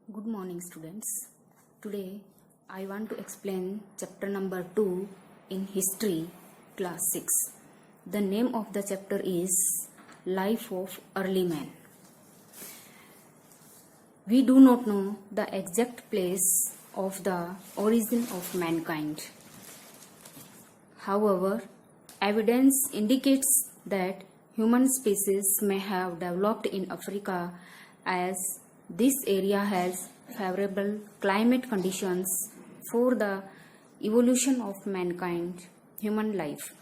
Good morning, students. Today I want to explain chapter number 2 in History, class 6. The name of the chapter is Life of Early Man. We do not know the exact place of the origin of mankind. However, evidence indicates that human species may have developed in Africa, as this area has favorable climate conditions for the evolution of mankind, human life.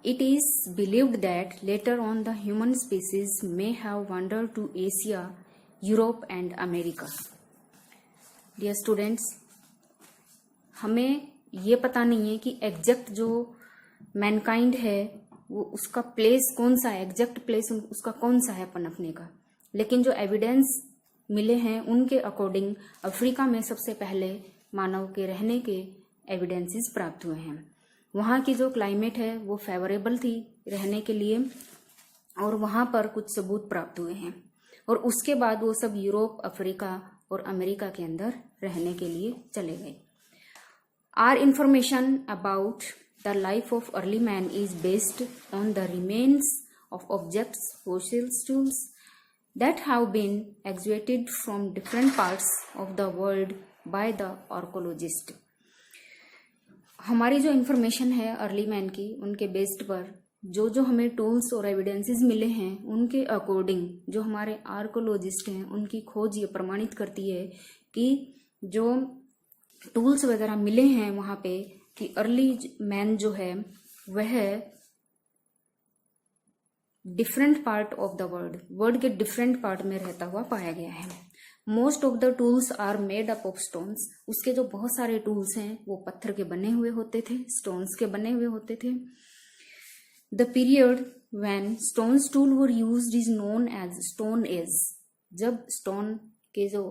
It is believed that later on the human species may have wandered to Asia, Europe and America. Dear students, हमें ये पता नहीं है कि exact जो Mankind है वो उसका प्लेस कौन सा है, एग्जैक्ट प्लेस उसका कौन सा है पनपने का, लेकिन जो एविडेंस मिले हैं उनके अकॉर्डिंग अफ्रीका में सबसे पहले मानव के रहने के एविडेंसेस प्राप्त हुए हैं. वहाँ की जो क्लाइमेट है वो फेवरेबल थी रहने के लिए और वहाँ पर कुछ सबूत प्राप्त हुए हैं और उसके बाद वो सब यूरोप, अफ्रीका और अमेरिका के अंदर रहने के लिए चले गए. Our information about the life of early man is based on the remains of objects, fossils, tools that have been excavated from different parts of the world by the archaeologist. हमारी जो information है early man की, उनके based पर जो जो हमें tools और एविडेंसेस मिले हैं उनके अकॉर्डिंग जो हमारे आर्कोलॉजिस्ट हैं उनकी खोज ये प्रमाणित करती है कि जो टूल्स वगैरह मिले हैं वहाँ पे कि अर्ली मैन जो है वह different part of the world के डिफरेंट पार्ट में रहता हुआ पाया गया है. Most of the tools are made up of stones. उसके जो बहुत सारे टूल्स हैं वो पत्थर के बने हुए होते थे, स्टोन्स के बने हुए होते थे. The period when stones tool were used is known as stone age. जब स्टोन के जो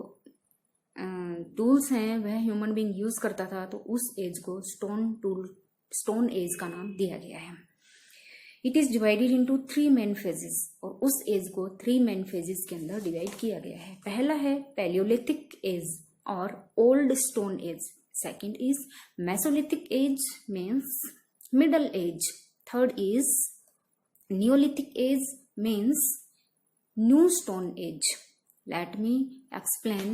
टूल्स हैं वह ह्यूमन बीइंग यूज करता था तो उस एज को स्टोन एज का नाम दिया गया है. It is divided into 3 main phases और उस एज को 3 मेन फेजेस के अंदर डिवाइड किया गया है. पहला है पैलियोलिथिक एज और old stone age. Second is mesolithic age means middle age. Third is neolithic age means new stone age. Let me explain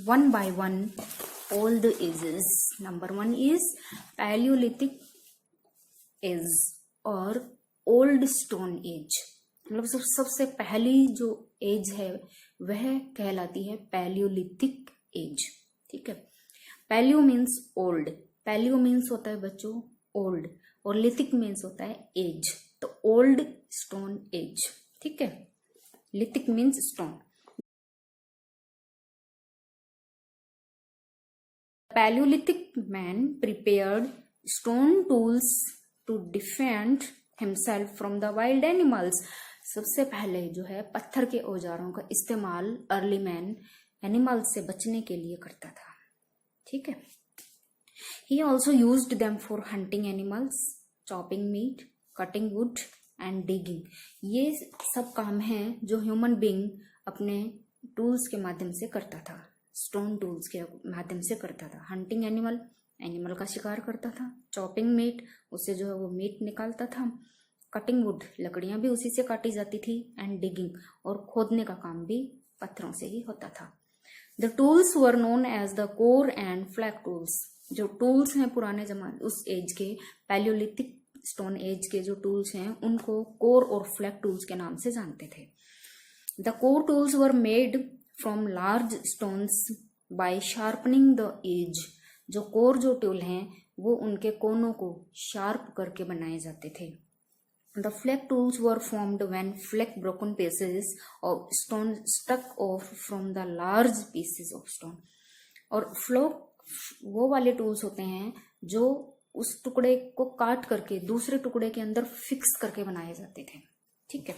one by one all the ages. Number 1 is Paleolithic age और old stone as. मतलब सबसे पहली जो as है वह कहलाती है paleolithic age. ठीक है. Paleo means old. Paleo means होता है बच्चों ओल्ड और लिथिक मीन्स होता है एज. तो ओल्ड स्टोन एज. ठीक है. Lithic means stone. Paleolithic man prepared stone tools to defend himself from the wild animals. सबसे पहले जो है पत्थर के औजारों का इस्तेमाल अर्ली मैन एनिमल्स से बचने के लिए करता था. ठीक है. He also used them for hunting animals, chopping meat, cutting wood and digging. ये सब काम हैं जो ह्यूमन बीइंग अपने टूल्स के माध्यम से करता था, स्टोन टूल्स के माध्यम से करता था. हंटिंग एनिमल का शिकार करता था. चॉपिंग मीट, उससे जो है वो मीट निकालता था. कटिंग वुड, लकड़ियां भी उसी से काटी जाती थी. एंड डिगिंग, और खोदने का काम भी पत्थरों से ही होता था. The tools were known as the core and flake tools. जो टूल्स हैं पुराने जमाने उस एज के पैलियोलिथिक स्टोन एज के जो टूल्स हैं उनको कोर और फ्लैग टूल्स के नाम से जानते थे. The core tools were made from large stones by sharpening the edge. जो कोर जो टूल हैं वो उनके कोनों को शार्प करके बनाए जाते थे. The flake tools were formed when flake broken pieces of stone stuck off from the large pieces of stone. और वो वाले टूल्स होते हैं जो उस टुकड़े को काट करके दूसरे टुकड़े के अंदर फिक्स करके बनाए जाते थे. ठीक है.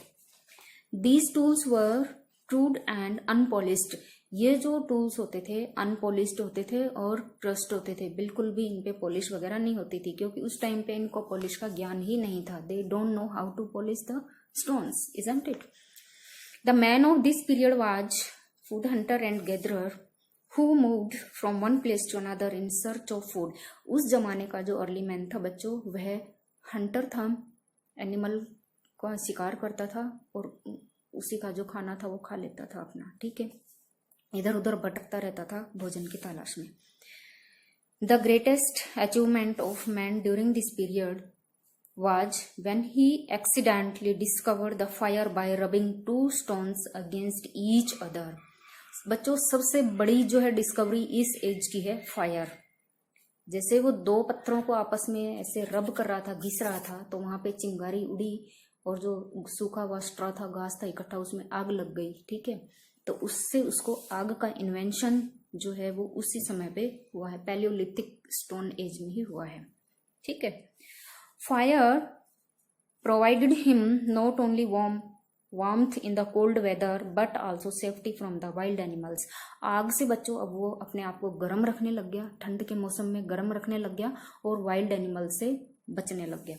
These tools were crude and unpolished. ये जो टूल्स होते थे अनपॉलिश्ड होते थे और क्रस्ट होते थे. बिल्कुल भी इन पे पॉलिश वगैरह नहीं होती थी क्योंकि उस टाइम पे इनको पॉलिश का ज्ञान ही नहीं था. They don't know how to polish the stones, isn't it? The man of this period was food hunter and gatherer who moved from one place to another in search of food. उस जमाने का जो early man था बच्चों, वह Hunter था, animal का शिकार करता था और उसी का जो खाना था वो खा लेता था अपना, ठीक है। इधर उधर भटकता रहता था भोजन की तलाश में। The greatest achievement of man during this period was when he accidentally discovered the fire by rubbing two stones against each other। बच्चों सबसे बड़ी जो है डिस्कवरी इस एज की है फायर। जैसे वो दो पत्थरों को आपस में ऐसे रब कर रहा था, घिस रहा था, तो वहां पे चिंगारी उड़ी और जो सूखा हुआ स्ट्रॉ था, घास था इकट्ठा, उसमें आग लग गई, ठीक है। तो उससे उसको आग का इन्वेंशन जो है वो उसी समय पे हुआ है, पैलियोलिथिक स्टोन एज में ही हुआ है, ठीक है। Fire provided him not only warmth in the cold weather but also safety from the wild animals। आग से बच्चों अब वो अपने आप को गर्म रखने लग गया, ठंड के मौसम में गर्म रखने लग गया और वाइल्ड एनिमल से बचने लग गया।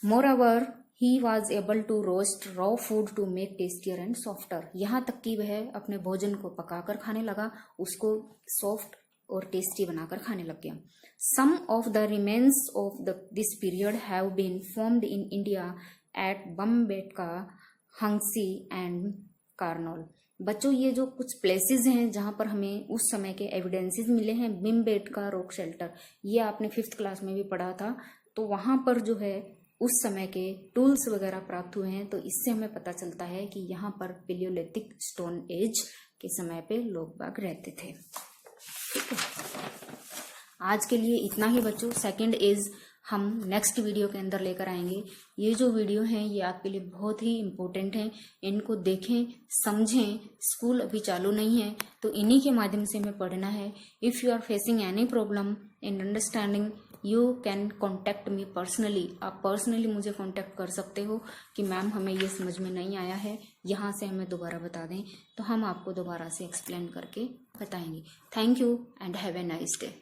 Moreover, he was able to roast raw food to make tastier and softer। यहाँ तक कि वह अपने भोजन को पकाकर खाने लगा, उसको सॉफ्ट और टेस्टी बनाकर खाने लग गया। Some of the remains of this period have been formed in India at Bambetka, Hangsi and Karnal। बच्चों ये जो कुछ प्लेसेस हैं जहां पर हमें उस समय के एविडेंसेस मिले हैं, भीमबेटका रॉक शेल्टर, ये आपने 5th क्लास में भी पढ़ा था। तो वहां पर जो है उस समय के टूल्स वगैरह प्राप्त हुए हैं, तो इससे हमें पता चलता है कि यहाँ पर पेलियोलिथिक स्टोन एज के समय पे लोग बाग रहते थे, ठीक है। आज के लिए इतना ही बच्चों। सेकंड एज हम नेक्स्ट वीडियो के अंदर लेकर आएंगे। ये जो वीडियो हैं ये आपके लिए बहुत ही इम्पोर्टेंट हैं, इनको देखें, समझें। स्कूल अभी चालू नहीं है तो इन्हीं के माध्यम से हमें पढ़ना है। If you are facing any problem in understanding you can contact me personally. आप पर्सनली मुझे कॉन्टैक्ट कर सकते हो कि मैम हमें ये समझ में नहीं आया है, यहाँ से हमें दोबारा बता दें, तो हम आपको दोबारा से एक्सप्लेन करके बताएंगे। Thank you and have a nice day.